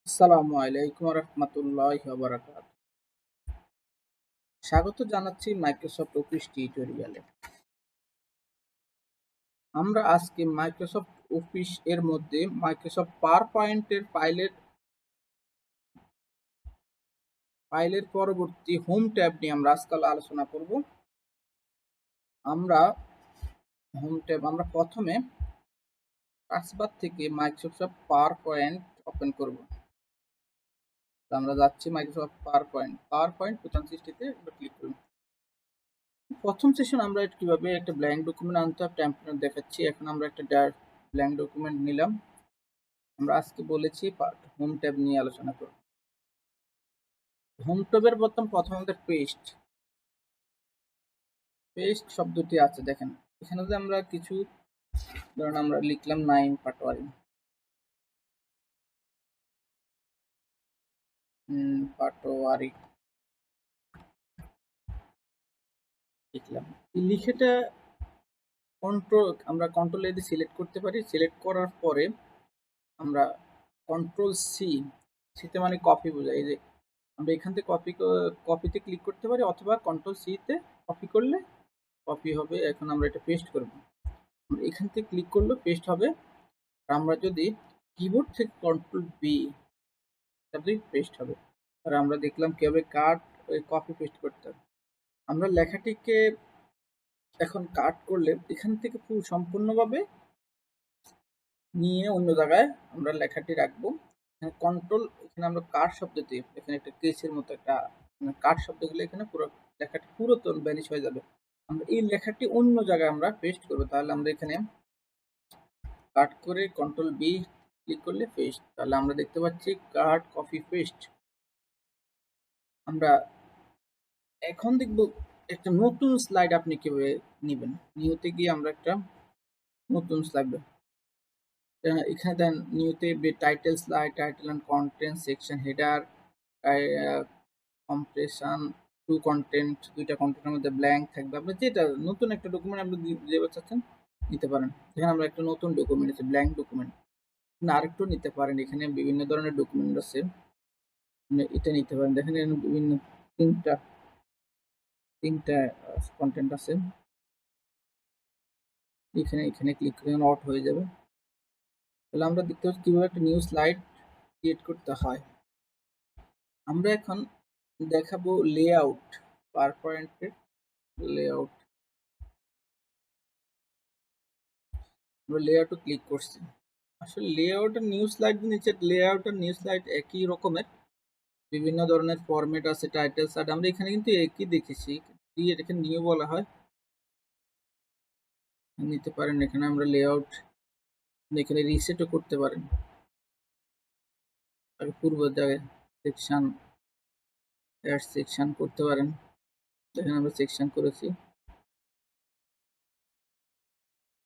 আসসালামু আলাইকুম রহমতুল্লাহি ওয়া বারাকাতুহু। স্বাগত জানাচ্ছি মাইক্রোসফট অফিস টিউটোরিয়ালে। আমরা আজকে মাইক্রোসফট অফিস এর মধ্যে মাইক্রোসফট পাওয়ার পয়েন্টের ফাইলের পরবর্তী হোম ট্যাব নিয়ে আমরা আজকাল আলোচনা করব। আমরা আমরা প্রথমে টাচবার থেকে মাইক্রোসফট পাওয়ার পয়েন্ট ওপেন করব। আমরা যাচ্ছি মাইক্রোসফট পাওয়ার পয়েন্ট 2016 তে ক্লিক করব। প্রথম সেশন আমরা কিভাবে একটা ব্ল্যাঙ্ক ডকুমেন্ট আনতে হয় টেমপ্লেট দেখাচ্ছি। এখন আমরা একটা ব্ল্যাঙ্ক ডকুমেন্ট নিলাম। আমরা আজকে বলেছি হোম ট্যাব নিয়ে আলোচনা করব। হোম ট্যাবের প্রথম আমাদের পেস্ট শব্দটি আছে, দেখেন এখানে যে আমরা কিছু ধরুন আমরা লিখলাম নাইম পাটোয়ারি লিখলাম। এই লিখেটা কন্ট্রোল এ দিয়ে সিলেক্ট করতে পারি। সিলেক্ট করার পরে আমরা কন্ট্রোল সিতে মানে কপি বোঝায়। এই যে আমরা এখান থেকে কপিতে ক্লিক করতে পারি অথবা কন্ট্রোল সিতে কপি করলে কপি হবে। এখন আমরা এটা পেস্ট করব। আমরা এখান থেকে ক্লিক করলে পেস্ট হবে। আর আমরা যদি কিবোর্ড থেকে কন্ট্রোল বি তাহলে পেস্ট হবে। আর আমরা দেখলাম কিভাবে কপি পেস্ট করতে হবে। আমরা লেখাটিকে এখন কাট করলে এখান থেকে পুরো সম্পূর্ণভাবে নিয়ে অন্য জায়গায় আমরা লেখাটি রাখবো। কন্ট্রোল এখানে আমরা কাট শব্দ দিয়ে এখানে একটা কেসের মতো একটা কাট শব্দ দিলে এখানে পুরো লেখাটি পুরোতন ভ্যানিশ হয়ে যাবে। আমরা এই লেখাটি অন্য জায়গায় আমরা পেস্ট করব। তাহলে আমরা এখানে কাট করে কন্ট্রোল বি ক্লিক করলে পেস্ট। তাহলে আমরা দেখতে পাচ্ছি কাট কপি পেস্ট। আমরা এখন দেখব একটা নতুন স্লাইড আপনি কিভাবে নেবেন। নিউতে গিয়ে আমরা একটা নতুন স্লাইড এখানে দেন নিউতে title slide, title and content, section header, comparison two content, দুইটা কন্টেন্টের মধ্যে ব্ল্যাঙ্ক থাকবে। আপনি যেটা নতুন একটা ডকুমেন্ট আপনি যেভাবে চাচ্ছেন নিতে পারেন। এখানে আমরা একটা নতুন ডকুমেন্ট আছে, ব্ল্যাঙ্ক ডকুমেন্ট। আরেকটু নিতে পারেন, এখানে বিভিন্ন ধরনের ডকুমেন্ট আছে, এটা নিতে পারেন। দেখেন এখানে বিভিন্ন তিনটা কন্টেন্ট আছে। এখানে ক্লিক করে আউট হয়ে যাবে। তাহলে আমরা দেখতে পাচ্ছি কিভাবে একটা নিউ স্লাইড ক্রিয়েট করতে হয়। আমরা এখন দেখাবো লেআউট, পাওয়ারপয়েন্টের লেআউট। আমরা লেআউটে ক্লিক করছি। আসলে লেআউট আর নিউ স্লাইড নিচে লেআউট আর নিউ স্লাইড একই রকমের, বিভিন্ন ধরনের ফরম্যাট আছে, টাইটেল স্লাইড। আমরা এখানে কিন্তু একই দেখেছি, এখানে নিউ বলা হয়, নিতে পারেন। এখানে আমরা লেআউট এখানে রিসেটও করতে পারেন। আর পূর্ব জায়গায় সেকশন করতে পারেন। এখানে আমরা সেকশন করেছি,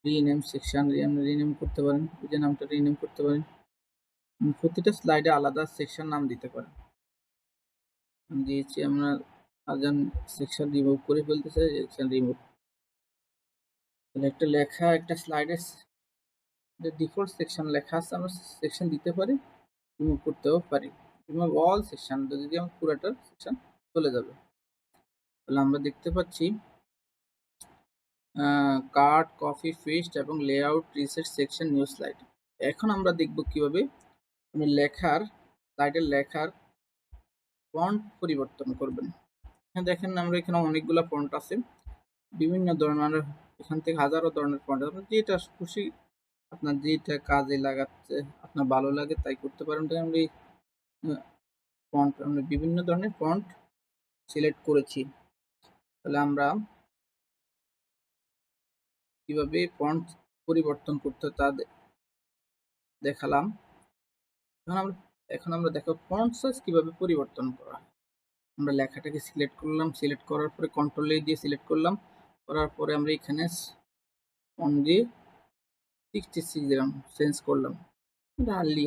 রিনেম সেকশন রিনেম করতে পারেন, এই যে নামটা রিনেম করতে পারেন। প্রতিটা স্লাইডে আলাদা সেকশন নাম দিতে পারেন। দিয়েছি আমরা আজান সেকশন রিমুভ করে ফেলতে চাই, সেকশন রিমুভ। তাহলে একটা লেখা একটা স্লাইডে যে ডিফল্ট সেকশন লেখা আছে আমরা সেকশন দিতে পারি, রিমুভ করতেও পারি। রিমুভ অল সেকশন যদি আমরা পুরোটা সেকশন চলে যাবে। তাহলে আমরা দেখতে পাচ্ছি কাট, কপি, পেস্ট এবং layout, reset, section, new slide. এখন আমরা দেখব কিভাবে আপনি স্লাইডের লেখার ফন্ট পরিবর্তন করবেন। দেখেন আমরা এখানে অনেকগুলো ফন্ট আছে, বিভিন্ন ধরনের, এখান থেকে হাজারো ধরনের ফন্ট আছে। আপনি যেটা খুশি, আপনার যেটা কাজে লাগাচ্ছে, আপনার ভালো লাগে তাই করতে পারেন। আমরা এই ফন্ট আমরা বিভিন্ন ধরনের ফন্ট সিলেক্ট করেছি। তাহলে আমরা কিভাবে ফন্ট পরিবর্তন করতে তা দেখালাম। এখন আমরা দেখো ফন্ট সাইজ কিভাবে পরিবর্তন করা হয়। আমরা লেখাটাকে সিলেক্ট করলাম, সিলেক্ট করার পরে কন্ট্রোল এ দিয়ে সিলেক্ট করলাম, করার পরে আমরা এখানে ফন্ট দিয়ে 66 দিলাম, চেঞ্জ করলাম।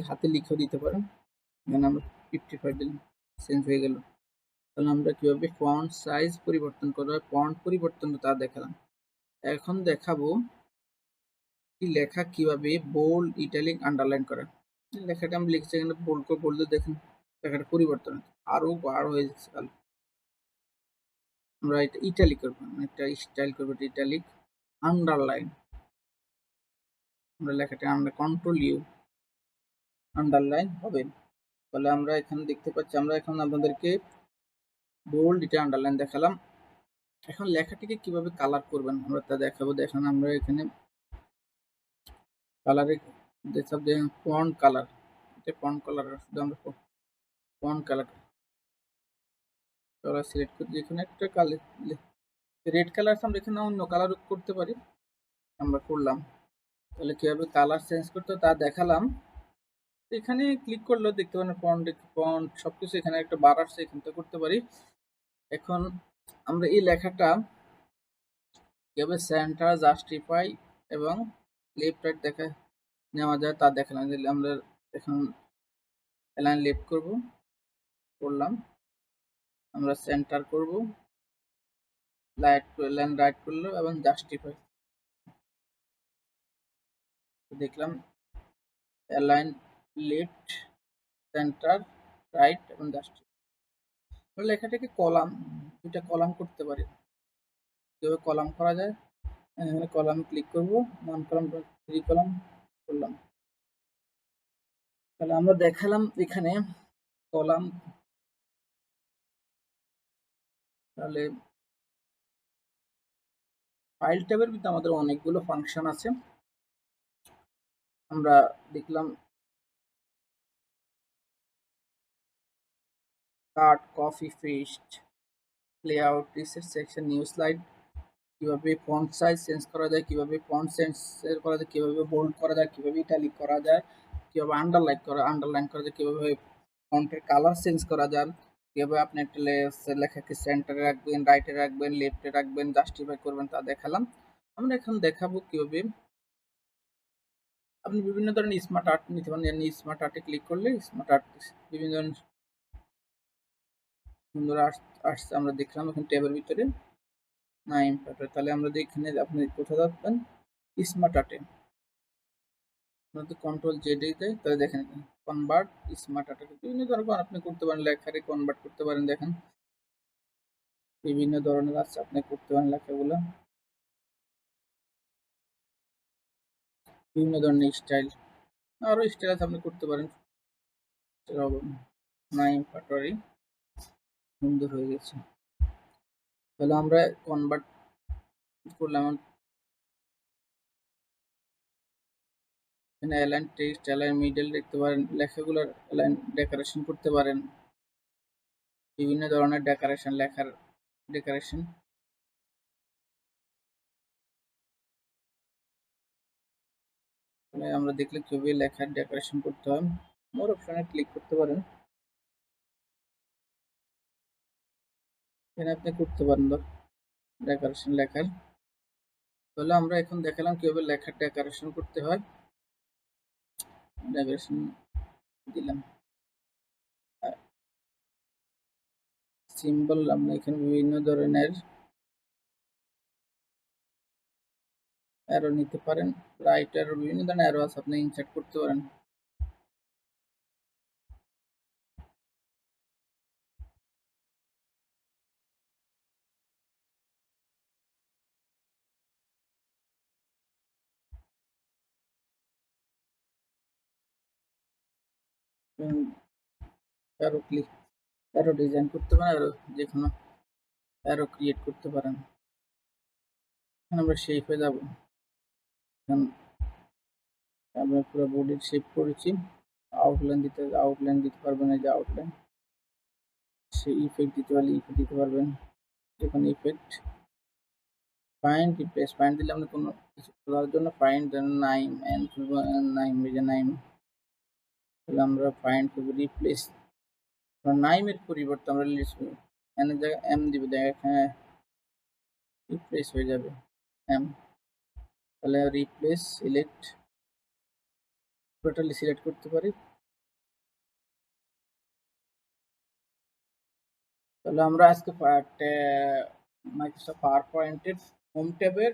হাতে লিখেও দিতে পারেন। এখানে আমরা 55 দিলাম, চেঞ্জ হয়ে গেল। তাহলে আমরা কিভাবে ফন্ট সাইজ পরিবর্তন করা হয়, ফন্ট পরিবর্তন তা দেখালাম। এখন দেখাবো লেখা কিভাবে বোল্ড, ইটালিক, আন্ডারলাইন করা। লেখাটা আমি লিখছি এখানে বোল্ড করে বলতে দেখেন লেখাটা পরিবর্তন আরো গাঢ় হয়ে যাচ্ছে কালো। আমরা এটা ইটালিক করবো, একটা স্টাইল করবো, ইটালিক আন্ডারলাইন। আমরা লেখাটা আমরা কন্ট্রোল ইউ আন্ডারলাইন হবে। তাহলে আমরা এখানে দেখতে পাচ্ছি, আমরা এখন আপনাদেরকে বোল্ড এটা আন্ডারলাইন দেখালাম। এখন লেখাটিকে কিভাবে কালার করবেন আমরা তা দেখাবো। দেখেন আমরা এখানে কালারে দেখব যে ফন্ট কালার, এটা ফন্ট কালার, শুধু আমরা ফন্ট কালার সিলেক্ট করি, যেখানে একটা কালার রেড কালার আমরা এখানে অন্য কালার করতে পারি, আমরা করলাম। তাহলে কিভাবে কালার চেঞ্জ করতে তা দেখালাম। এখানে ক্লিক করলে দেখতে পারেন ফন্ট সবকিছু এখানে একটা বার আসছে, এখান থেকে করতে পারি। এখন আমরা এই লেখাটা কিভাবে সেন্টার জাস্টিফাই এবং লেফট রাইট দেখা নেওয়া যায় তা দেখালাম। আমরা এখন অ্যালাইন লেফট করলাম, আমরা সেন্টার করব, লাইন রাইট করলো এবং জাস্টিফাই দেখলাম, অ্যালাইন লেফট সেন্টার রাইট এবং জাস্টিফাই। লেখাটাকে কলাম, দুটা কলাম করতে পারি। কিভাবে কলাম করা যায়, এখানে কলাম ক্লিক করব, 1 কলাম 3 কলাম করলাম। তাহলে আমরা দেখালাম এখানে কলাম। তাহলে ফাইল ট্যাবের ভিতরে আমাদের অনেকগুলো ফাংশন আছে। আমরা দেখলাম cut, copy, paste, layout, reset section, new slide, কিভাবে ফন্ট সাইজ চেঞ্জ করা যায়, কিভাবে ফন্ট চেঞ্জ করা যায়, কিভাবে বোল্ড করা যায়, কিভাবে ইটালিক করা যায়, কিভাবে আন্ডারলাইন করা যায়, কিভাবে ফন্টের কালার চেঞ্জ করা যায়, কিভাবে আপনি একটা লেখাকে সেন্টারে রাখবেন, রাইটে রাখবেন, লেফটে রাখবেন, জাস্টিফাই করবেন তা দেখালাম। আমরা এখন দেখাবো কিভাবে আপনি বিভিন্ন ধরনের স্মার্ট আর্ট নিতে পারেন। স্মার্ট আর্টে ক্লিক করলে স্মার্ট আর্ট বিভিন্ন ধরনের সুন্দর আসছে আমরা দেখলাম এখন ট্যাবের ভিতরে না ইম্পর্টেন্ট। তাহলে আমরা এখানে আপনি কোথাও যাবেন স্মার্ট আর্টে, কন্ট্রোল জেড দেয়, তাহলে দেখেন কনভার্ট স্মার্ট আর্টে বিভিন্ন ধরনের আপনি করতে পারেন, লেখারে কনভার্ট করতে পারেন। দেখেন বিভিন্ন ধরনের আছে, আপনি করতে পারেন লেখাগুলো বিভিন্ন ধরনের স্টাইল, আরো স্টাইল আছে আপনি করতে পারেন। নাইম পাটোয়ারি সুন্দর হয়ে গেছে। তাহলে আমরা কনভার্ট করলাম, এখানে অ্যালাইন টেক্সট, অ্যালাইন মিডল দেখতে পারেন, লেখাগুলোর অ্যালাইন ডেকোরেশন করতে পারেন, বিভিন্ন ধরনের ডেকোরেশন, লেখার ডেকোরেশন। আমরা দেখলে কিভাবে লেখার ডেকোরেশন করতে হয়, মোর অপশনে ক্লিক করতে পারেন, এখানে আপনি করতে পারেন ডেকোরেশন লেখার। তাহলে আমরা এখন দেখালাম কিভাবে লেখার ডেকোরেশন করতে হয়, ডেকোরেশন দিলাম সিম্বল। আমরা এখানে বিভিন্ন ধরনের অ্যারো নিতে পারেন, রাইট অ্যারো, বিভিন্ন ধরনের অ্যারো আছে আপনি ইনসার্ট করতে পারেন। অ্যারো ক্লিক, অ্যারো ডিজাইন করতে পারেন, অ্যারো যে কোনো অ্যারো ক্রিয়েট করতে পারেন। এখন আমরা শেপে যাব, আমরা পুরো বডির শেপ করেছি, আউটলাইন দিতে পারবেন, এই যে আউটলাইন, সেই ইফেক্ট দিতে পারলে ইফেক্ট দিতে পারবেন, যেখানে ইফেক্ট ফাইন্ড রিপ্লেস, ফাইন্ড দিলে আমরা কোনো কিছু করার জন্য ফাইন্ড দেন নাইম এন্ড নাইম, এই যে নাইম, তাহলে আমরা ফাইন্ড করব রিপ্লেস, নাইমের পরিবর্তে আমরা লিখব এন এর জায়গায় এম দিব, দেখেন রিপ্লেস হয়ে যাবে এম। তাহলে রিপ্লেস সিলেক্ট, টোটালি সিলেক্ট করতে পারি। তাহলে আমরা আজকে মাইক্রোসফট পাওয়ার পয়েন্টের হোম ট্যাবের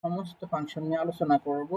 সমস্ত ফাংশন নিয়ে আলোচনা করব।